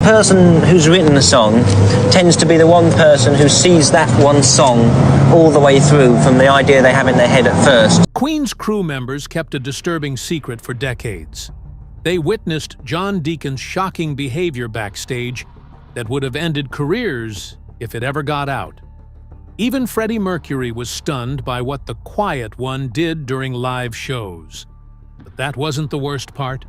person who's written the song tends to be the one person who sees that one song all the way through, from the idea they have in their head at first. Queen's crew members kept a disturbing secret for decades. They witnessed John Deacon's shocking behavior backstage that would have ended careers if it ever got out. Even Freddie Mercury was stunned by what the Quiet One did during live shows. But that wasn't the worst part.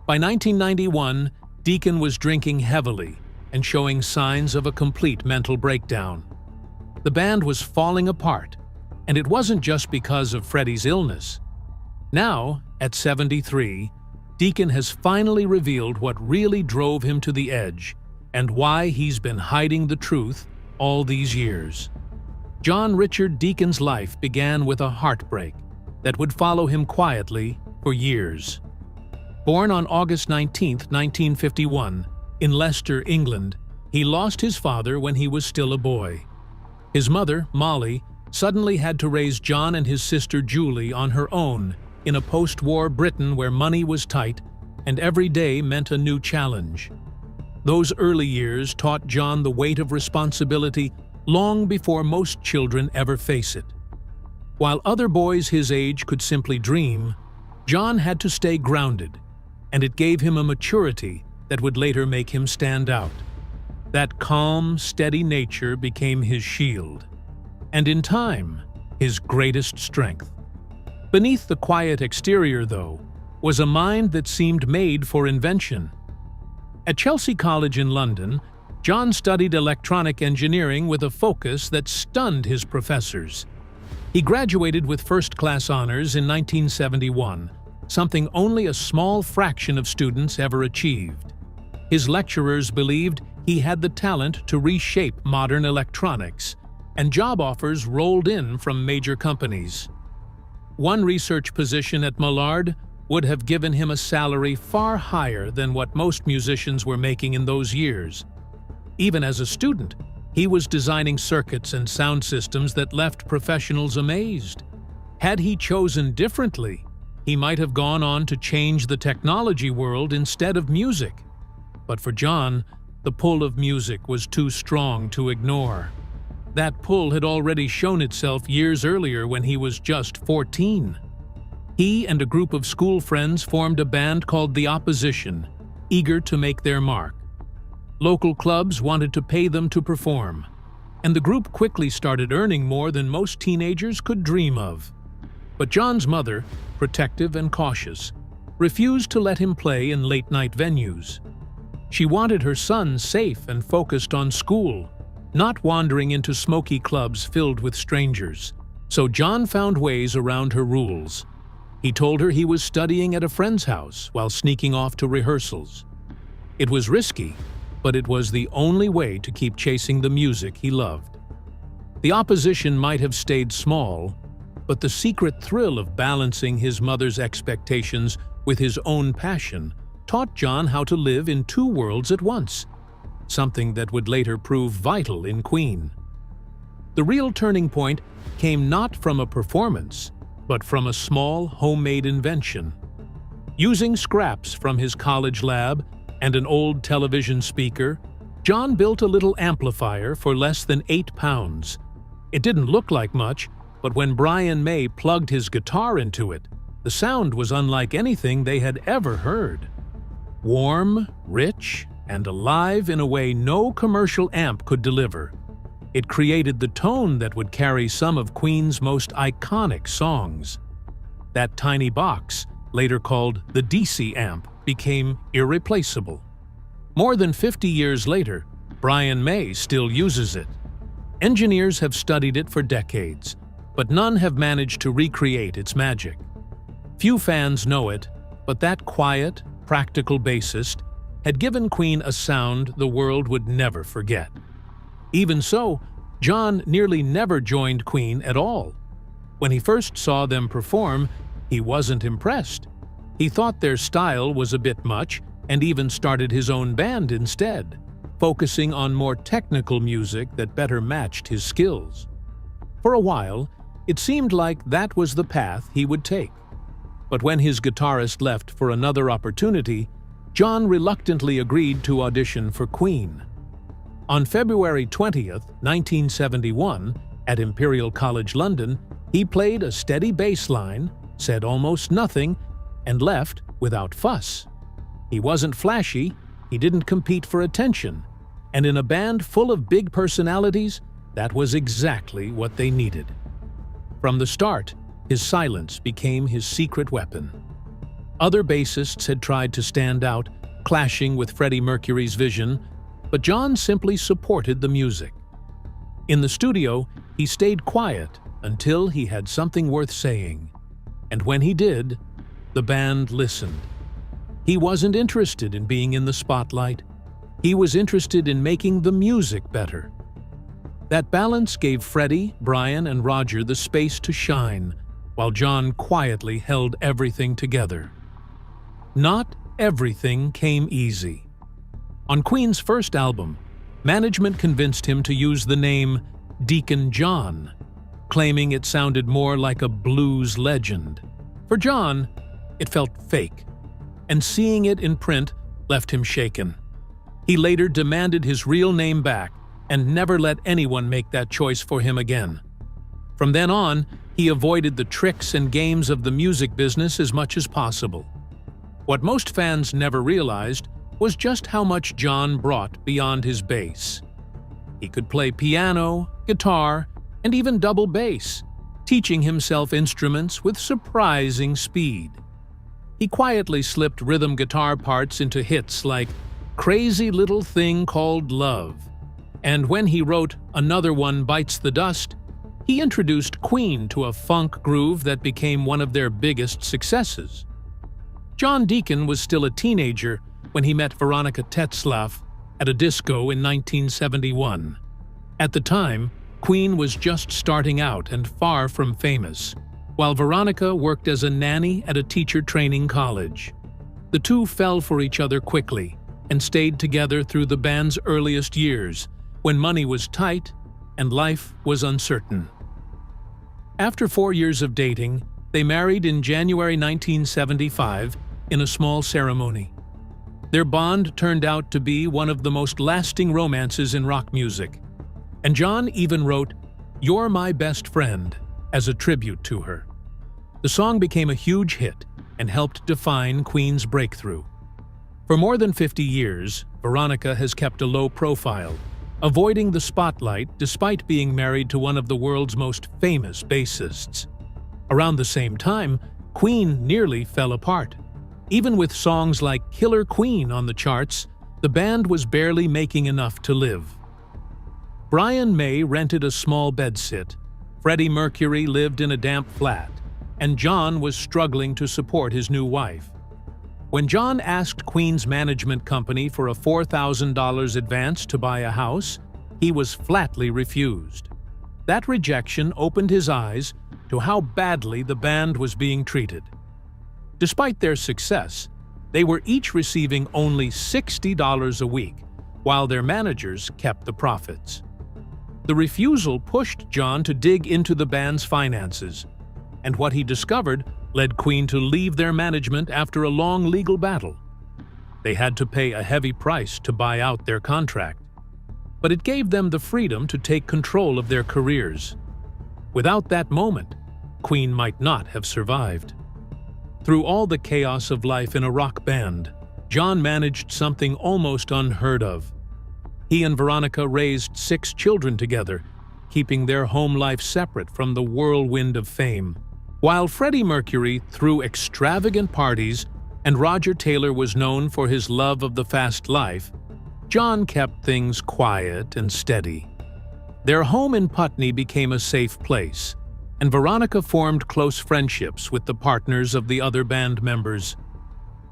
By 1991, Deacon was drinking heavily and showing signs of a complete mental breakdown. The band was falling apart, and it wasn't just because of Freddie's illness. Now, at 73, Deacon has finally revealed what really drove him to the edge and why he's been hiding the truth all these years. John Richard Deacon's life began with a heartbreak that would follow him quietly for years. Born on August 19, 1951, in Leicester, England, he lost his father when he was still a boy. His mother, Molly, suddenly had to raise John and his sister Julie on her own in a post-war Britain where money was tight and every day meant a new challenge. Those early years taught John the weight of responsibility long before most children ever face it. While other boys his age could simply dream, John had to stay grounded, and it gave him a maturity that would later make him stand out. That calm, steady nature became his shield, and in time, his greatest strength. Beneath the quiet exterior, though, was a mind that seemed made for invention. At Chelsea College in London, John studied electronic engineering with a focus that stunned his professors. He graduated with first-class honors in 1971, something only a small fraction of students ever achieved. His lecturers believed he had the talent to reshape modern electronics, and job offers rolled in from major companies. One research position at Millard would have given him a salary far higher than what most musicians were making in those years. Even as a student, he was designing circuits and sound systems that left professionals amazed. Had he chosen differently, he might have gone on to change the technology world instead of music. But for John, the pull of music was too strong to ignore. That pull had already shown itself years earlier when he was just 14. He and a group of school friends formed a band called The Opposition, eager to make their mark. Local clubs wanted to pay them to perform, and the group quickly started earning more than most teenagers could dream of. But John's mother, protective and cautious, refused to let him play in late-night venues. She wanted her son safe and focused on school, not wandering into smoky clubs filled with strangers. So John found ways around her rules. He told her he was studying at a friend's house while sneaking off to rehearsals. It was risky, but it was the only way to keep chasing the music he loved. The Opposition might have stayed small, but the secret thrill of balancing his mother's expectations with his own passion taught John how to live in two worlds at once, something that would later prove vital in Queen. The real turning point came not from a performance, but from a small homemade invention. Using scraps from his college lab and an old television speaker, John built a little amplifier for less than 8 pounds. It didn't look like much, but when Brian May plugged his guitar into it, the sound was unlike anything they had ever heard. Warm, rich, and alive in a way no commercial amp could deliver. It created the tone that would carry some of Queen's most iconic songs. That tiny box, later called the DC amp, became irreplaceable. More than 50 years later, Brian May still uses it. Engineers have studied it for decades, but none have managed to recreate its magic. Few fans know it, but that quiet, practical bassist had given Queen a sound the world would never forget. Even so, John nearly never joined Queen at all. When he first saw them perform, he wasn't impressed. He thought their style was a bit much and even started his own band instead, focusing on more technical music that better matched his skills. For a while, it seemed like that was the path he would take. But when his guitarist left for another opportunity, John reluctantly agreed to audition for Queen. On February 20th, 1971, at Imperial College London, he played a steady bass line, said almost nothing, and left without fuss. He wasn't flashy, he didn't compete for attention, and in a band full of big personalities, that was exactly what they needed. From the start, his silence became his secret weapon. Other bassists had tried to stand out, clashing with Freddie Mercury's vision, but John simply supported the music. In the studio, he stayed quiet until he had something worth saying. And when he did, the band listened. He wasn't interested in being in the spotlight. He was interested in making the music better. That balance gave Freddie, Brian, and Roger the space to shine, while John quietly held everything together. Not everything came easy. On Queen's first album, management convinced him to use the name Deacon John, claiming it sounded more like a blues legend. For John, it felt fake, and seeing it in print left him shaken. He later demanded his real name back and never let anyone make that choice for him again. From then on, he avoided the tricks and games of the music business as much as possible. What most fans never realized was just how much John brought beyond his bass. He could play piano, guitar, and even double bass, teaching himself instruments with surprising speed. He quietly slipped rhythm guitar parts into hits like Crazy Little Thing Called Love, and when he wrote Another One Bites the Dust, he introduced Queen to a funk groove that became one of their biggest successes. John Deacon was still a teenager when he met Veronica Tetzlaff at a disco in 1971. At the time, Queen was just starting out and far from famous, while Veronica worked as a nanny at a teacher training college. The two fell for each other quickly and stayed together through the band's earliest years, when money was tight and life was uncertain. After 4 years of dating, they married in January 1975 in a small ceremony. Their bond turned out to be one of the most lasting romances in rock music, and John even wrote "You're My Best Friend" as a tribute to her. The song became a huge hit and helped define Queen's breakthrough. For more than 50 years, Veronica has kept a low profile, avoiding the spotlight despite being married to one of the world's most famous bassists. Around the same time, Queen nearly fell apart. Even with songs like Killer Queen on the charts, the band was barely making enough to live. Brian May rented a small bedsit, Freddie Mercury lived in a damp flat, and John was struggling to support his new wife. When John asked Queen's management company for a $4,000 advance to buy a house, he was flatly refused. That rejection opened his eyes to how badly the band was being treated. Despite their success, they were each receiving only $60 a week, while their managers kept the profits. The refusal pushed John to dig into the band's finances, and what he discovered led Queen to leave their management after a long legal battle. They had to pay a heavy price to buy out their contract, but it gave them the freedom to take control of their careers. Without that moment, Queen might not have survived. Through all the chaos of life in a rock band, John managed something almost unheard of. He and Veronica raised 6 children together, keeping their home life separate from the whirlwind of fame. While Freddie Mercury threw extravagant parties and Roger Taylor was known for his love of the fast life, John kept things quiet and steady. Their home in Putney became a safe place, and Veronica formed close friendships with the partners of the other band members.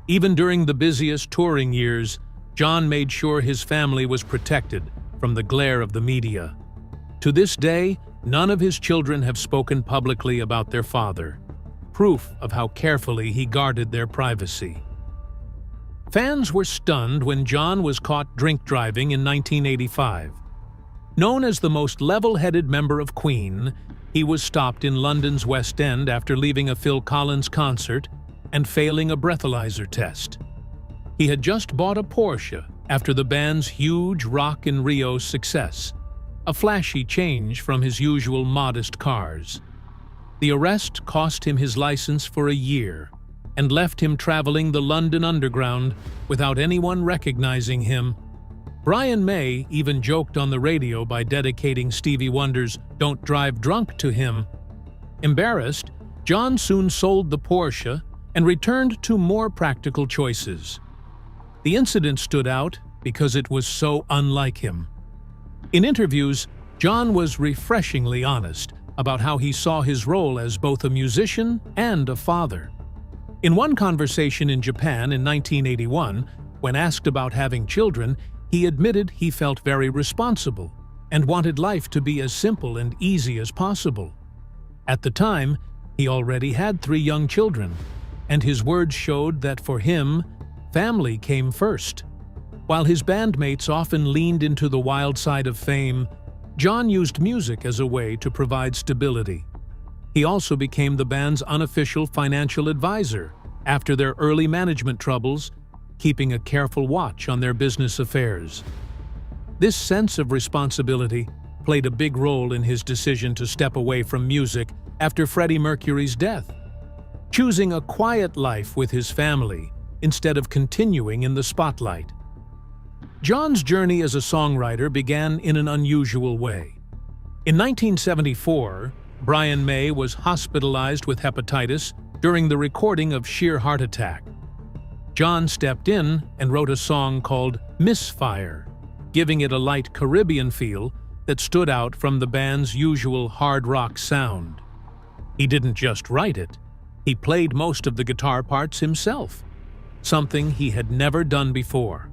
Even during the busiest touring years, John made sure his family was protected from the glare of the media. To this day, none of his children have spoken publicly about their father, proof of how carefully he guarded their privacy. Fans were stunned when John was caught drink driving in 1985. Known as the most level-headed member of Queen, he was stopped in London's West End after leaving a Phil Collins concert and failing a breathalyzer test. He had just bought a Porsche after the band's huge Rock in Rio success, a flashy change from his usual modest cars. The arrest cost him his license for a year and left him traveling the London Underground without anyone recognizing him. Brian May even joked on the radio by dedicating Stevie Wonder's "Don't Drive Drunk" to him. Embarrassed, John soon sold the Porsche and returned to more practical choices. The incident stood out because it was so unlike him. In interviews, John was refreshingly honest about how he saw his role as both a musician and a father. In one conversation in Japan in 1981, when asked about having children, he admitted he felt very responsible and wanted life to be as simple and easy as possible. At the time, he already had 3 young children, and his words showed that for him, family came first. While his bandmates often leaned into the wild side of fame, John used music as a way to provide stability. He also became the band's unofficial financial advisor after their early management troubles, keeping a careful watch on their business affairs. This sense of responsibility played a big role in his decision to step away from music after Freddie Mercury's death, choosing a quiet life with his family instead of continuing in the spotlight. John's journey as a songwriter began in an unusual way. In 1974, Brian May was hospitalized with hepatitis during the recording of Sheer Heart Attack. John stepped in and wrote a song called "Misfire," giving it a light Caribbean feel that stood out from the band's usual hard rock sound. He didn't just write it, he played most of the guitar parts himself, something he had never done before.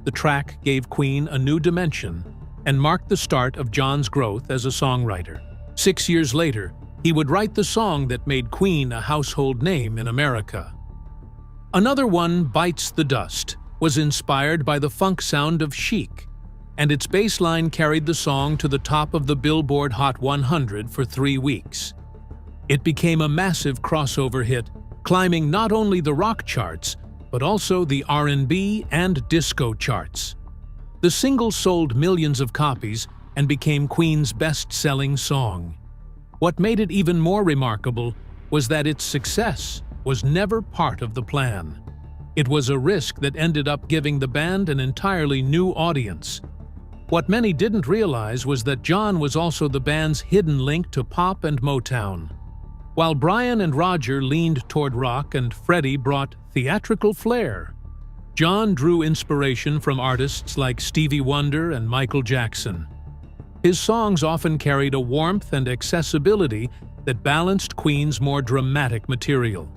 The track gave Queen a new dimension and marked the start of John's growth as a songwriter. 6 years later, he would write the song that made Queen a household name in America. Another one, "Bites the Dust," was inspired by the funk sound of Chic, and its bass line carried the song to the top of the Billboard Hot 100 for 3 weeks. It became a massive crossover hit, climbing not only the rock charts, but also the R&B and disco charts. The single sold millions of copies and became Queen's best-selling song. What made it even more remarkable was that its success was never part of the plan. It was a risk that ended up giving the band an entirely new audience. What many didn't realize was that John was also the band's hidden link to pop and Motown. While Brian and Roger leaned toward rock and Freddie brought theatrical flair, John drew inspiration from artists like Stevie Wonder and Michael Jackson. His songs often carried a warmth and accessibility that balanced Queen's more dramatic material.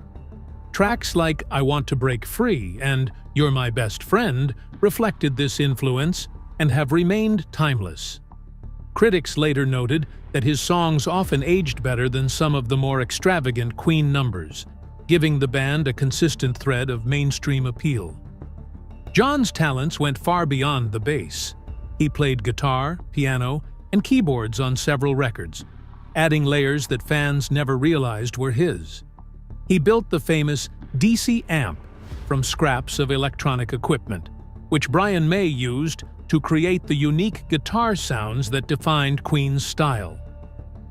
Tracks like "I Want to Break Free" and "You're My Best Friend" reflected this influence and have remained timeless. Critics later noted that his songs often aged better than some of the more extravagant Queen numbers, giving the band a consistent thread of mainstream appeal. John's talents went far beyond the bass. He played guitar, piano, and keyboards on several records, adding layers that fans never realized were his. He built the famous DC amp from scraps of electronic equipment, which Brian May used to create the unique guitar sounds that defined Queen's style.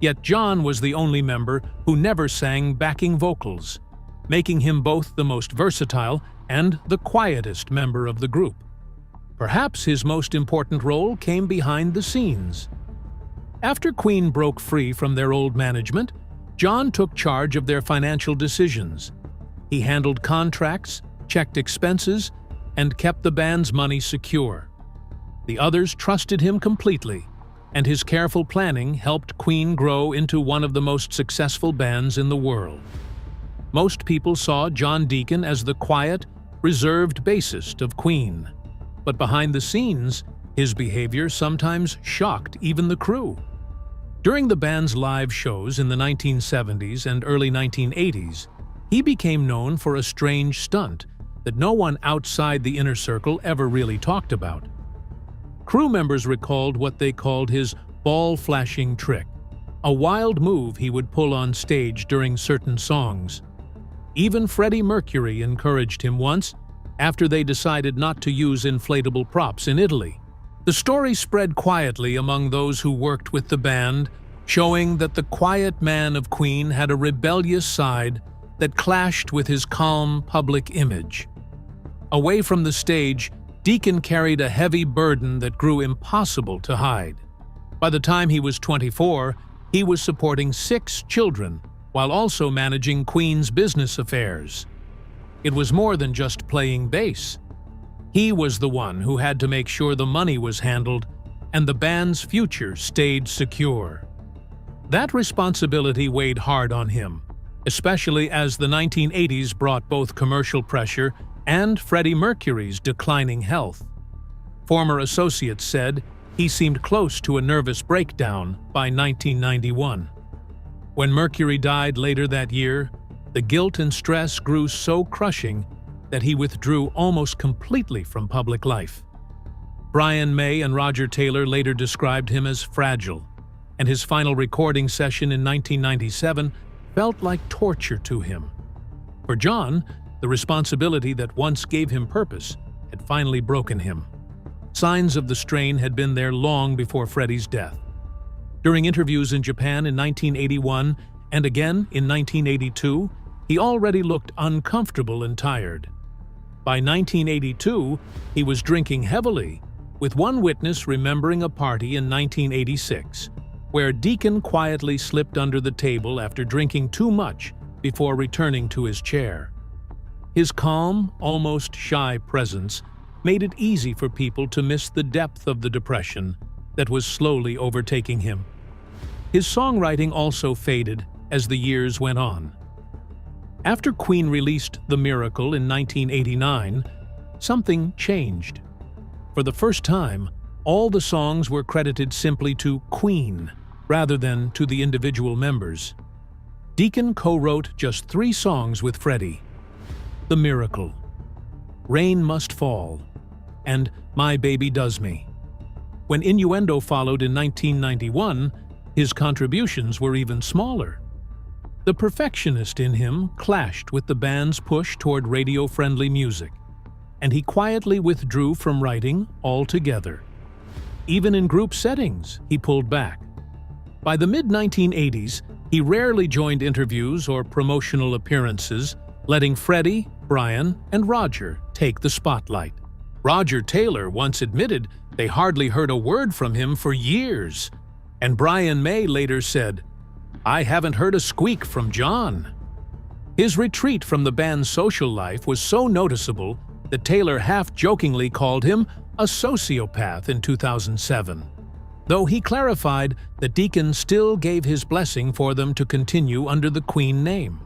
Yet John was the only member who never sang backing vocals, making him both the most versatile and the quietest member of the group. Perhaps his most important role came behind the scenes. After Queen broke free from their old management, John took charge of their financial decisions. He handled contracts, checked expenses, and kept the band's money secure. The others trusted him completely, and his careful planning helped Queen grow into one of the most successful bands in the world. Most people saw John Deacon as the quiet, reserved bassist of Queen, but behind the scenes, his behavior sometimes shocked even the crew. During the band's live shows in the 1970s and early 1980s, he became known for a strange stunt that no one outside the inner circle ever really talked about. Crew members recalled what they called his ball-flashing trick, a wild move he would pull on stage during certain songs. Even Freddie Mercury encouraged him once, after they decided not to use inflatable props in Italy. The story spread quietly among those who worked with the band, showing that the quiet man of Queen had a rebellious side that clashed with his calm public image. Away from the stage, Deacon carried a heavy burden that grew impossible to hide. By the time he was 24, he was supporting 6 children while also managing Queen's business affairs. It was more than just playing bass. He was the one who had to make sure the money was handled and the band's future stayed secure. That responsibility weighed hard on him, especially as the 1980s brought both commercial pressure and Freddie Mercury's declining health. Former associates said he seemed close to a nervous breakdown by 1991. When Mercury died later that year, the guilt and stress grew so crushing that he withdrew almost completely from public life. Brian May and Roger Taylor later described him as fragile, and his final recording session in 1997 felt like torture to him. For John, the responsibility that once gave him purpose had finally broken him. Signs of the strain had been there long before Freddie's death. During interviews in Japan in 1981 and again in 1982, he already looked uncomfortable and tired. By 1982, he was drinking heavily, with one witness remembering a party in 1986, where Deacon quietly slipped under the table after drinking too much before returning to his chair. His calm, almost shy presence made it easy for people to miss the depth of the depression that was slowly overtaking him. His songwriting also faded as the years went on. After Queen released The Miracle in 1989, something changed. For the first time, all the songs were credited simply to Queen, rather than to the individual members. Deacon co-wrote just 3 songs with Freddie: The Miracle, Rain Must Fall, and My Baby Does Me. When Innuendo followed in 1991, his contributions were even smaller. The perfectionist in him clashed with the band's push toward radio-friendly music, and he quietly withdrew from writing altogether. Even in group settings, he pulled back. By the mid-1980s, he rarely joined interviews or promotional appearances, letting Freddie, Brian, and Roger take the spotlight. Roger Taylor once admitted they hardly heard a word from him for years, and Brian May later said, "I haven't heard a squeak from John." His retreat from the band's social life was so noticeable that Taylor half-jokingly called him a sociopath in 2007, though he clarified that Deacon still gave his blessing for them to continue under the Queen name.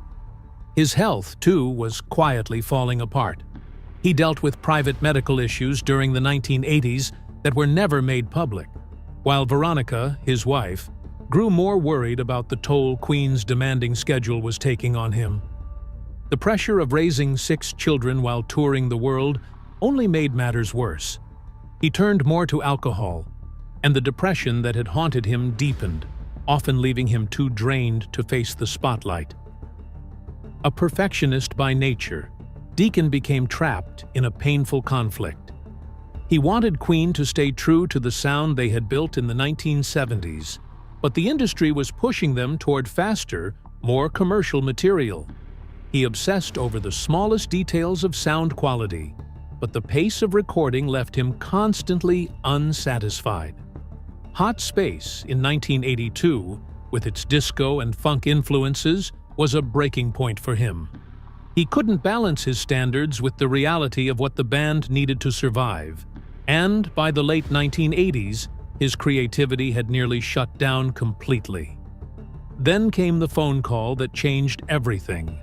His health, too, was quietly falling apart. He dealt with private medical issues during the 1980s that were never made public, while Veronica, his wife, grew more worried about the toll Queen's demanding schedule was taking on him. The pressure of raising 6 children while touring the world only made matters worse. He turned more to alcohol, and the depression that had haunted him deepened, often leaving him too drained to face the spotlight. A perfectionist by nature, Deacon became trapped in a painful conflict. He wanted Queen to stay true to the sound they had built in the 1970s, but the industry was pushing them toward faster, more commercial material. He obsessed over the smallest details of sound quality, but the pace of recording left him constantly unsatisfied. Hot Space in 1982, with its disco and funk influences, was a breaking point for him. He couldn't balance his standards with the reality of what the band needed to survive, and by the late 1980s, his creativity had nearly shut down completely. Then came the phone call that changed everything.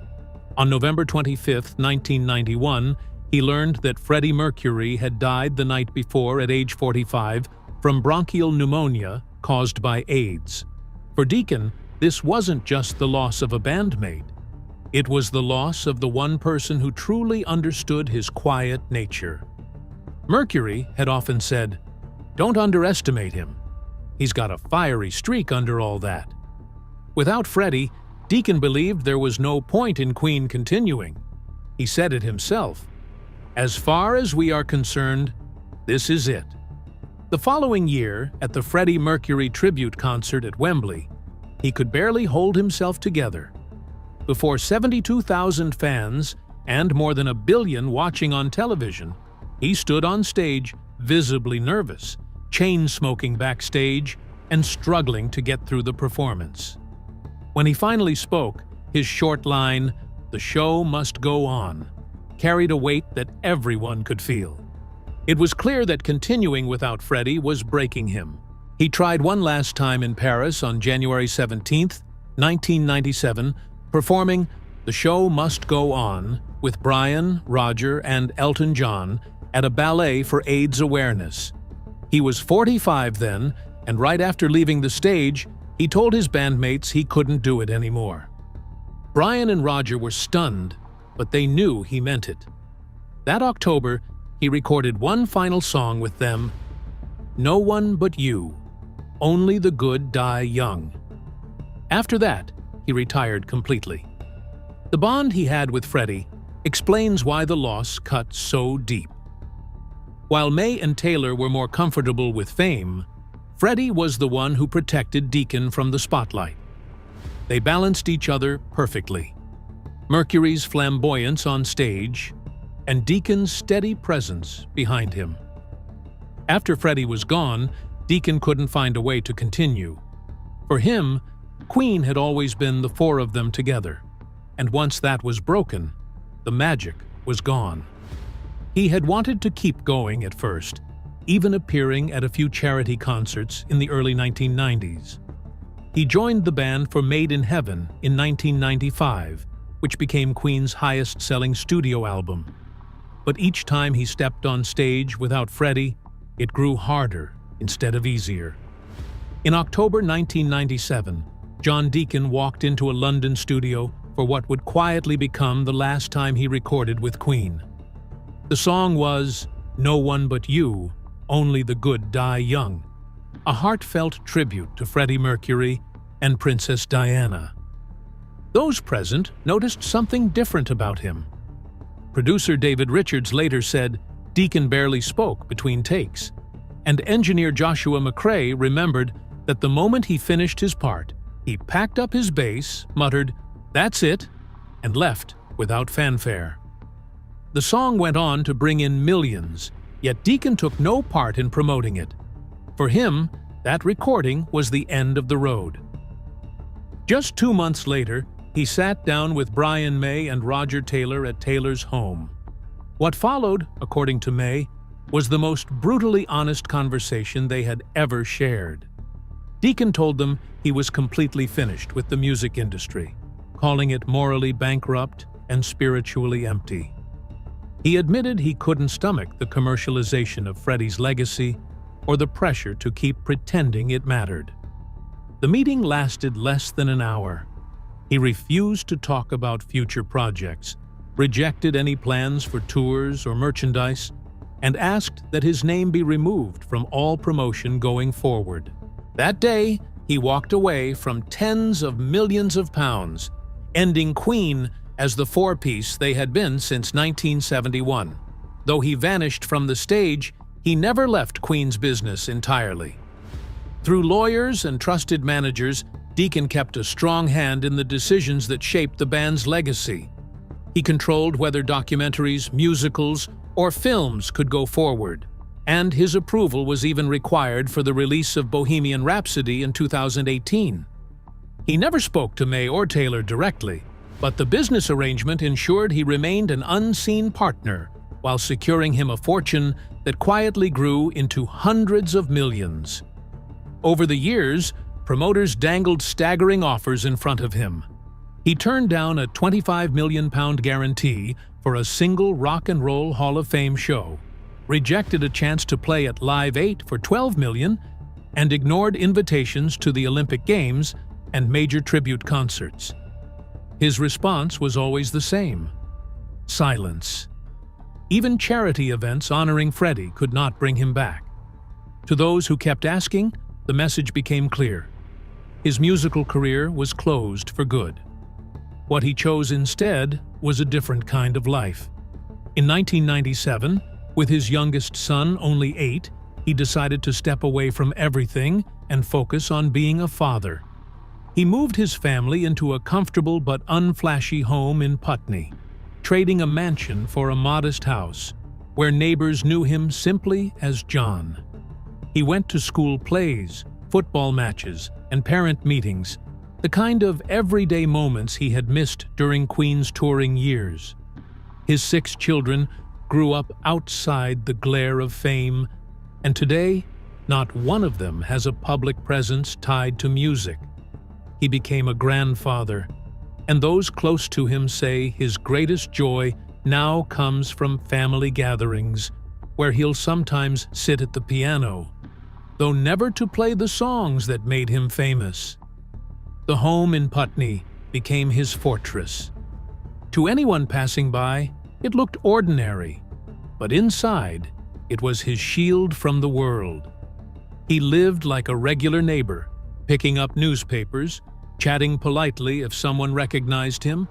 On November 25, 1991, he learned that Freddie Mercury had died the night before at age 45 from bronchial pneumonia caused by AIDS. For Deacon, this wasn't just the loss of a bandmate. It was the loss of the one person who truly understood his quiet nature. Mercury had often said, "Don't underestimate him. He's got a fiery streak under all that." Without Freddie, Deacon believed there was no point in Queen continuing. He said it himself. As far as we are concerned, this is it. The following year, at the Freddie Mercury tribute concert at Wembley, he could barely hold himself together. Before 72,000 fans and more than 1 billion watching on television, he stood on stage, visibly nervous, chain-smoking backstage, and struggling to get through the performance. When he finally spoke, his short line, "The show must go on," carried a weight that everyone could feel. It was clear that continuing without Freddie was breaking him. He tried one last time in Paris on January 17, 1997, performing "The Show Must Go On" with Brian, Roger, and Elton John at a ballet for AIDS awareness. He was 45 then, and right after leaving the stage, he told his bandmates he couldn't do it anymore. Brian and Roger were stunned, but they knew he meant it. That October, he recorded one final song with them, "No One But You, Only the Good Die Young." After that, he retired completely. The bond he had with Freddie explains why the loss cut so deep. While May and Taylor were more comfortable with fame, Freddie was the one who protected Deacon from the spotlight. They balanced each other perfectly. Mercury's flamboyance on stage and Deacon's steady presence behind him. After Freddie was gone, Deacon couldn't find a way to continue. For him, Queen had always been the four of them together, and once that was broken, the magic was gone. He had wanted to keep going at first, even appearing at a few charity concerts in the early 1990s. He joined the band for Made in Heaven in 1995, which became Queen's highest-selling studio album. But each time he stepped on stage without Freddie, it grew harder instead of easier. In October 1997, John Deacon walked into a London studio for what would quietly become the last time he recorded with Queen. The song was "No One But You, Only the Good Die Young," a heartfelt tribute to Freddie Mercury and Princess Diana. Those present noticed something different about him. Producer David Richards later said Deacon barely spoke between takes, and engineer Joshua McCrae remembered that the moment he finished his part, he packed up his bass, muttered, "That's it," and left without fanfare. The song went on to bring in millions, yet Deacon took no part in promoting it. For him, that recording was the end of the road. Just 2 months later, he sat down with Brian May and Roger Taylor at Taylor's home. What followed, according to May, was the most brutally honest conversation they had ever shared. Deacon told them he was completely finished with the music industry, calling it morally bankrupt and spiritually empty. He admitted he couldn't stomach the commercialization of Freddie's legacy or the pressure to keep pretending it mattered. The meeting lasted less than an hour. He refused to talk about future projects, rejected any plans for tours or merchandise, and asked that his name be removed from all promotion going forward. That day, he walked away from tens of millions of pounds, ending Queen as the four-piece they had been since 1971. Though he vanished from the stage, he never left Queen's business entirely. Through lawyers and trusted managers, Deacon kept a strong hand in the decisions that shaped the band's legacy. He controlled whether documentaries, musicals, or films could go forward, and his approval was even required for the release of Bohemian Rhapsody in 2018. He never spoke to May or Taylor directly, but the business arrangement ensured he remained an unseen partner while securing him a fortune that quietly grew into hundreds of millions. Over the years, promoters dangled staggering offers in front of him. He turned down a £25 million guarantee for a single Rock and Roll Hall of Fame show, rejected a chance to play at Live 8 for $12 million, and ignored invitations to the Olympic Games and major tribute concerts. His response was always the same: silence. Even charity events honoring Freddie could not bring him back. To those who kept asking, the message became clear. His musical career was closed for good. What he chose instead was a different kind of life. In 1997, with his youngest son only 8, he decided to step away from everything and focus on being a father. He moved his family into a comfortable but unflashy home in Putney, trading a mansion for a modest house, where neighbors knew him simply as John. He went to school plays, football matches, and parent meetings, the kind of everyday moments he had missed during Queen's touring years. His 6 children grew up outside the glare of fame, and today, not one of them has a public presence tied to music. He became a grandfather, and those close to him say his greatest joy now comes from family gatherings, where he'll sometimes sit at the piano, though never to play the songs that made him famous. The home in Putney became his fortress. To anyone passing by, it looked ordinary, but inside, it was his shield from the world. He lived like a regular neighbor, picking up newspapers, chatting politely if someone recognized him,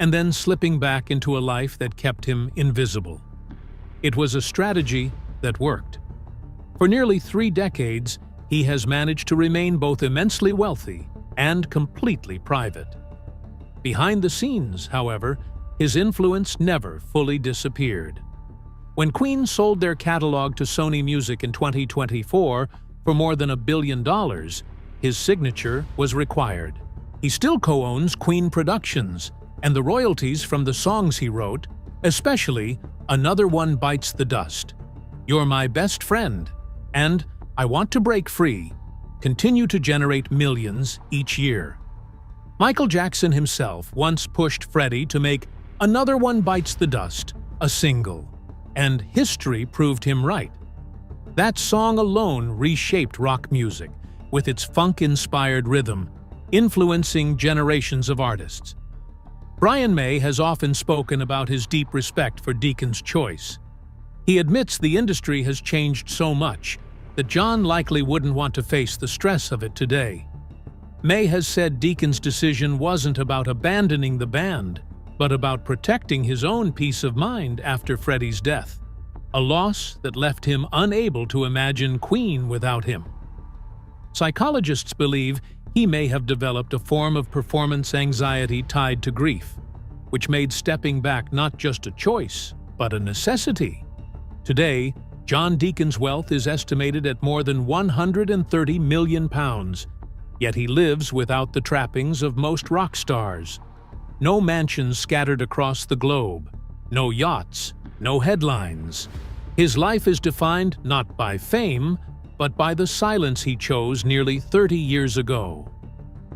and then slipping back into a life that kept him invisible. It was a strategy that worked. For nearly 3 decades, he has managed to remain both immensely wealthy and completely private. Behind the scenes, however, his influence never fully disappeared. When Queen sold their catalog to Sony Music in 2024 for more than $1 billion, his signature was required. He still co-owns Queen Productions, and the royalties from the songs he wrote, especially Another One Bites the Dust, You're My Best Friend, and I Want to Break Free, continue to generate millions each year. Michael Jackson himself once pushed Freddie to make Another One Bites the Dust a single, and history proved him right. That song alone reshaped rock music, with its funk-inspired rhythm, influencing generations of artists. Brian May has often spoken about his deep respect for Deacon's choice. He admits the industry has changed so much that John likely wouldn't want to face the stress of it today. May has said Deacon's decision wasn't about abandoning the band, but about protecting his own peace of mind after Freddie's death, a loss that left him unable to imagine Queen without him. Psychologists believe he may have developed a form of performance anxiety tied to grief, which made stepping back not just a choice, but a necessity. Today, John Deacon's wealth is estimated at more than £130 million, yet he lives without the trappings of most rock stars. No mansions scattered across the globe, no yachts, no headlines. His life is defined not by fame, but by the silence he chose nearly 30 years ago.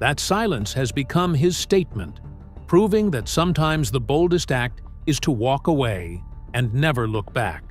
That silence has become his statement, proving that sometimes the boldest act is to walk away and never look back.